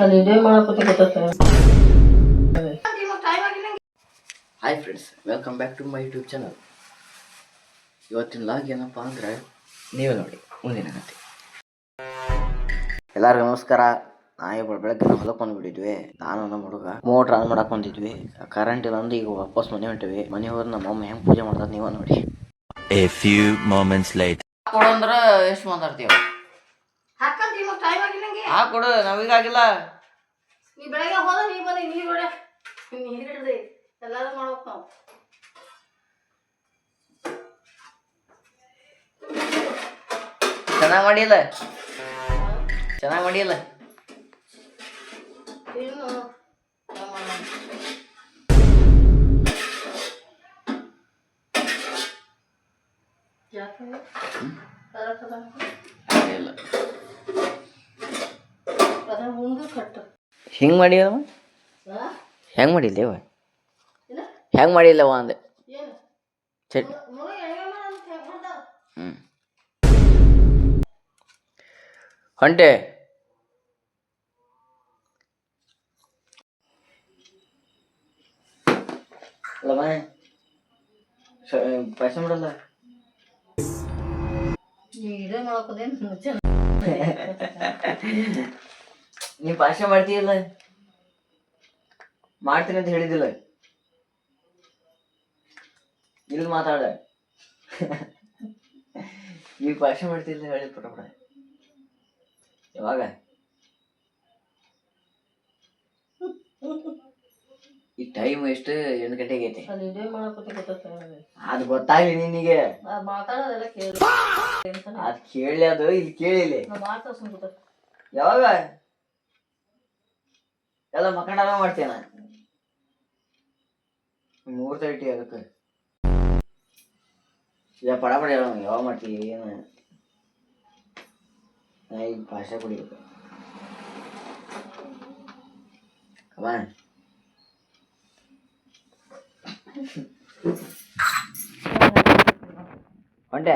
Hi friends, welcome back to my YouTube channel. ಇವತ್ತಿನ log ಏನಪ್ಪ ಅಂದರೆ ನೀವೇ ನೋಡಿ ಮುಂದಿನ ಕತೆ. ಎಲ್ಲರಿಗೂ ನಮಸ್ಕಾರ. ಬೆಳಗ್ಗೆ ನಾವು ಹೊಲಕ್ಕೆ ಬಂದುಬಿಟ್ಟಿದ್ವಿ. ನಾನು ನಮ್ಮ ಹುಡುಗ ಮೋಟ್ರ್ ಆನ್ ಮಾಡಕ್ಕೆ ಬಂದಿದ್ವಿ. ಕರೆಂಟ್ ಇಲ್ಲ ಅಂದ್ರೆ ಈಗ ವಾಪಸ್ ಮನೆ ಹೊಂಟಿವಿ. ಮನೆ ಹೋದ್ರೆ ನಮ್ಮ ಅಮ್ಮ ಹೆಂಗೆ ಪೂಜೆ ಮಾಡ್ತಾರೆ ನೀವೇ ನೋಡಿ. A few moments later. ಕೊಡಂದ್ರೆ ಎಷ್ಟು ಮಾತಾಡ್ತೀವಿ? ಕೊಡು, ನಾವೀಗಾಗಿಲ್ಲ. ನೀ ಬೆಳಗ್ಗೆ ಹೋದ ನೀ ಬನ್ನಿ ನೀರು ಹೊಡೆ ನೀರು ಹಿಡ್ದು ಎಲ್ಲಾರು ಮಾಡ್ಬೇಕು ನಾವು. ಚೆನ್ನಾಗಿ ಮಾಡಿಲ್ಲ ಇನ್ನು ಮುಂದೆ ಕಟ್ಟು ಹಿಂಗೆ ಮಾಡಿಲ್ಲವ? ಹೆಂಗೆ ಮಾಡಿಲ್ಲವ? ಹೆಂಗೆ ಮಾಡಿಲ್ಲವ ಅಂದೆ. ಚಟ್ ಹೊಂಟೆ ಅಲ್ಲಮ್ಮ ಪಾಯಸ ಮಾಡಲ್ಲ. ಇದೇ ಮಾಡ್ಕೋದೇನು ಮುಂಚೆ ನೀ ಪಾಯಸ ಮಾಡ್ತೀಯಲ್ಲ, ಮಾಡ್ತೀನಿ ಅಂತ ಹೇಳಿದಿಲ್ಲ. ಇಲ್ಲಿ ಮಾತಾಡ. ನೀ ಪಾಯಸ ಮಾಡ್ತಿಲ್ಲ ಹೇಳಿ ಪಟ ಯಾವಾಗ? ಈ ಟೈಮ್ ಎಷ್ಟು? 8 ಗಂಟೆಗೆ ಐತಿ. ಅದು ಗೊತ್ತಾಗ್ಲಿ ನಿನಗೆ. ಮಾತಾಡೋದೆಲ್ಲ ಕೇಳಿ ಅದ್ ಕೇಳಿ, ಅದು ಇಲ್ಲಿ ಕೇಳಿಲ್ಲ. ಯಾವಾಗ ಎಲ್ಲ ಮಕ್ಕಂಡಾಗ ಮಾಡ್ತೇನ. 3:30 ಅದಕ್ಕೆ ಪಡ ಪಡ ಯಾವಾಗ ಮಾಡ್ತೀವಿ? ಏನು ಈಗ ಭಾಷೆ ಕುಡಿಬೇಕು. ಕಮಾನ್. ಹೊಂಟೆ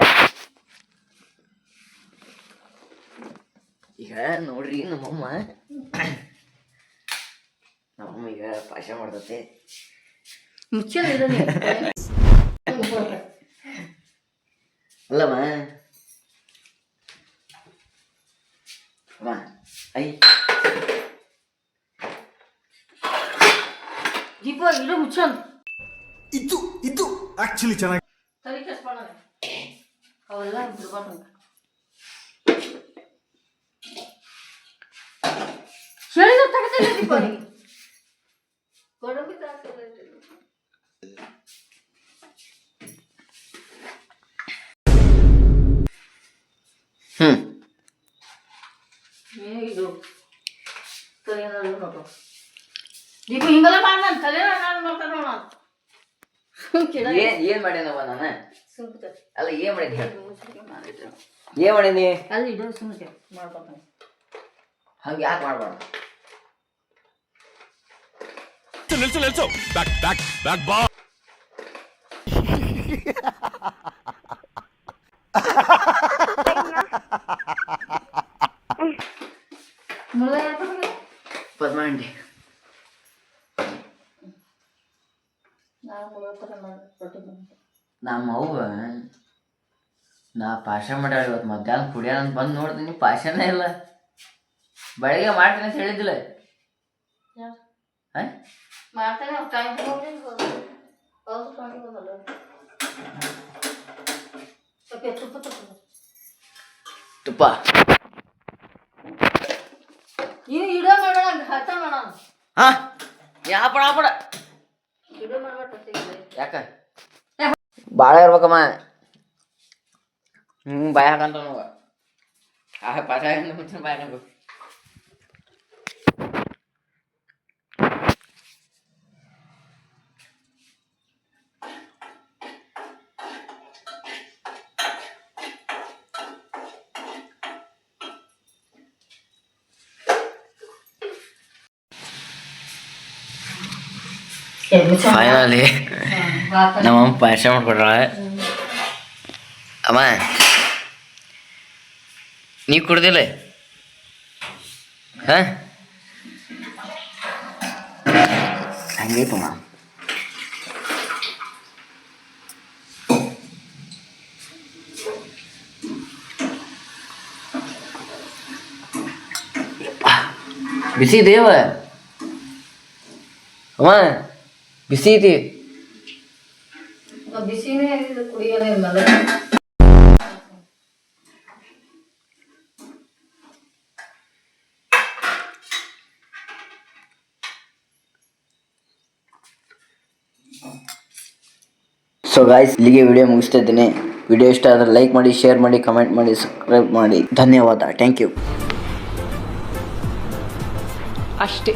ಈಗ ನೋಡ್ರಿ, ನಮ್ಮಮ್ಮ ಈಗ ಪಾಯಸ ಮಾಡ್ತತೆ. ಅಲ್ಲಮ್ಮ ಐ ದೀಪ ಇಡು ಮುಚ್ಚನ್. ಇದು ಆಕ್ಚುಲಿ ಚೆನ್ನಾಗಿ ತಲೆ ಕೆಸ್ಪಾಡ ಅವೆಲ್ಲ ಬಿಡ್ಬಾರ್ದು. ಹೇಳಿದ ತಗತಿಲ್ಲ ದೀಪ ಕೊಡಂಬಿ ತಾಗ್ತಿಲ್ಲ. ಇದು ತಲೆ ನೋಡು ದೀಪ ಹಿಂಗೆಲ್ಲ ಮಾಡ. ನಾನು ತಲೆ ನೋಡ್ತಾ ನೋಡ. ಏನ್ ಮಾಡ್ಯಾನವ ನಾನು? ಸುಮ್ಕ ಅಲ್ಲ ಏನ್ ಮಾಡೀನಿ? ಏನ್ ಮಾಡೀನಿ? ಅಲ್ಲಿ ಇಡೋ ಸುಮ್ಕೆ ಮಾಡ್ಬೇಕು. ಹಂಗೆ ಯಾಕೆ ಮಾಡ್ಬಾರ್ದು? ನಿಲ್ಸು ಬ್ಯಾಕ್ ಬಾ. ಪದ್ಮಾಂಡಿ ನಮ್ಮ ಅವ್ವ ನಾ ಪಾಷ ಮಾಡ್ಯಾಳ. ಇವತ್ತು ಮಧ್ಯಾಹ್ನ ಕುಡಿಯೋಣ ಅಂತ ಬಂದು ನೋಡ್ತೀನಿ, ಪಾಷನೇ ಇಲ್ಲ. ಬೆಳಗ್ಗೆ ಮಾಡ್ತೀನಿ ಅಂತ ಹೇಳಿದ್ದಿಲ್ಲ. ತುಪ್ಪ ಇಡ ಮಾಡ ಹತ ಮಾಡ. ಹಾ ಯಾಪಡ ಆಪಡ ಇಡ ಮಾಡ್ಬಿಟ್ಟು ಯಾಕ ಭಾಳ ಇರ್ಬೇಕಮ್ಮ. ಬಾಯ ಹಾಕಂತ ನೋವ ಪಾಠ ಮುಂಚೆ ಬಾಯ ಹಾಕಬೇಕು. ಫೈನಲಿ ನಮ್ಮಮ್ಮ ಪಾಯಸ ಮಾಡ್ಕೊಟ್ರಾಳೆ. ಅಮ್ಮ ನೀ ಕುಡ್ದಿಲ್ಲ? ಹಾಂ ಹಂಗೈತಮ್ಮ. ಬಿಸಿ ದೇವ ಅಮ್ಮ, ಬಿಸಿ ಐತಿ. ಬಿಸಿನೇ ಕುಡಿಯೋದೇ ಇಲ್ಲ. ಸೊ ಗಾಯ್ಸ್, ಇಲ್ಲಿಗೆ ವಿಡಿಯೋ ಮುಗಿಸ್ತಾ ಇದ್ದೀನಿ. ವಿಡಿಯೋ ಇಷ್ಟ ಆದರೆ ಲೈಕ್ ಮಾಡಿ, ಶೇರ್ ಮಾಡಿ, ಕಮೆಂಟ್ ಮಾಡಿ, ಸಬ್ಸ್ಕ್ರೈಬ್ ಮಾಡಿ. ಧನ್ಯವಾದ. Thank you. ಅಷ್ಟೇ.